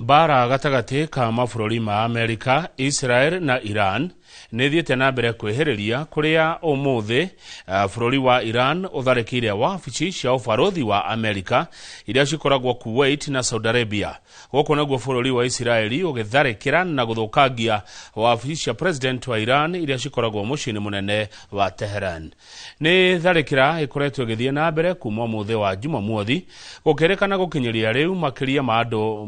Bara gatagati ka mabũrũri ma Amerika, Israel na Iran nĩthiĩte na mbere kwĩhĩrĩria kũrĩa ũmũthĩ bũrũri wa Iran ũtharĩkĩire wabici cia ũbarũthi wa Amerika iria cikoragwo Kuwait na Saudi Arabia. Gũkũ naguo bũrũri wa Israeli ũgĩtharĩkĩra na gũthũkangia wabici cia president wa Iran iria cikoragwo mũciĩ-inĩ mũnene wa Tehran. Nĩ tharĩkĩra ĩkoretwo ĩgĩthiĩ na mbere kuma ũmũthĩ wa Jumamothi, gũkĩrĩkana gũkinyĩria rĩu makĩria ma andũ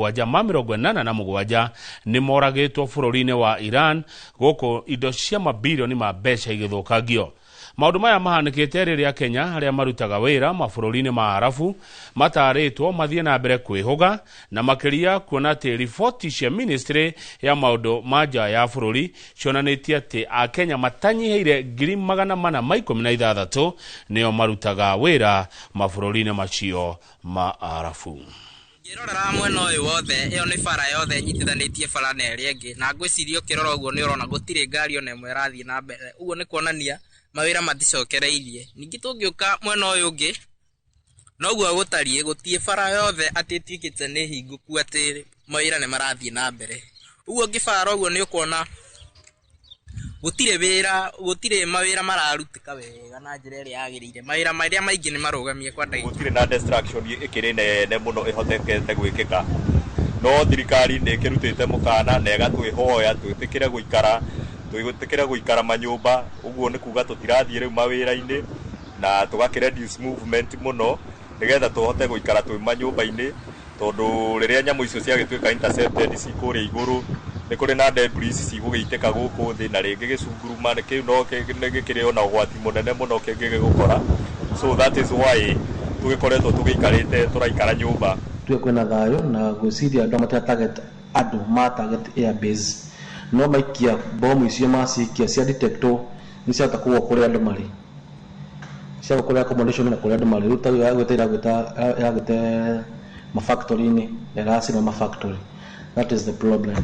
787 nĩ moragĩtwo bũrũri-inĩ wa Iran, gũkũ indo cia mabilioni ma mbeca igĩthũkangio. Maũndũ maya mahanĩkĩte rĩrĩa Kenya arĩa marutaga wĩra mabũrũri-inĩ ma Arabu matarĩtwo mathiĩ na mbere kwĩhũga, na makĩria kuona atĩ riboti cia ministry ya maũndũ ma nja ya bũrũri cionanĩtie atĩ Akenya matanyihĩire 416 nĩo marutaga wĩra mabũrũri-inĩ macio ma Arabu. Ngĩrorera mwena ũyũ wothe, ĩyo nĩ bara yothe nyitithanĩtie bara na ĩrĩa ĩngĩ, na ngwĩciria ũkĩrora ũguo nĩ ũrona gũtirĩ ngari ona ĩmwe ĩrathiĩ na mbere. Ũguo nĩ kuonania mawĩra maticokereirie. Ningĩ tũngĩũka mwena ũyũ ũngĩ, noguo gũtariĩ, gũtirĩ bara yothe atĩ ĩtuĩkĩte nĩ hingũku atĩ mawĩra nĩ marathiĩ na mbere. Ũguo ngĩbara ũguo nĩ ũkuona gũtirĩ wĩra, gũtirĩ mawĩra mararutĩka wega na njĩra ĩrĩa yagĩrĩire. Mawĩra marĩa maingĩ nĩ marũgamie kwa ndagĩka. Gũtirĩ na distraction ĩkĩrĩ nene mũno ĩhotekete gwĩkĩka. No thirikari nĩ ĩkĩrutĩte mũkana na ĩgatwĩhoya twĩtĩkĩre gũikara manyũmba. Ũguo nĩ kuga tũtirathiĩ rĩu mawĩra-inĩ na tũgakĩreduce movement mũno nĩgetha tũhote gũikara twĩ manyũmba-inĩ, tondũ rĩrĩa nyamũ icio ciagĩtuĩka intercepted cikũrĩa igũrũ nĩ kũrĩ na debris cigũgĩitĩka gũkũ thĩ, na rĩngĩ gĩcunguruma kĩu no gĩkĩrĩ ona ũgwati mũnene mũno kĩngĩgũkora. So that is why tũgĩkoretwo tũgĩikarĩte tũraikara nyũmba. Tuwe kwĩna thayũ na gwĩciria andũ matĩa target andũ ma target airbase, no maikia bomu icio macikia cia detectwo nĩ ciahota kũgwa kũrĩa andũ marĩ, cia kũrĩa accommodation na kũrĩa andũ marĩ. Rĩu ta ya gwĩte mafactory-inĩ na ĩracina mafactory. That is the problem.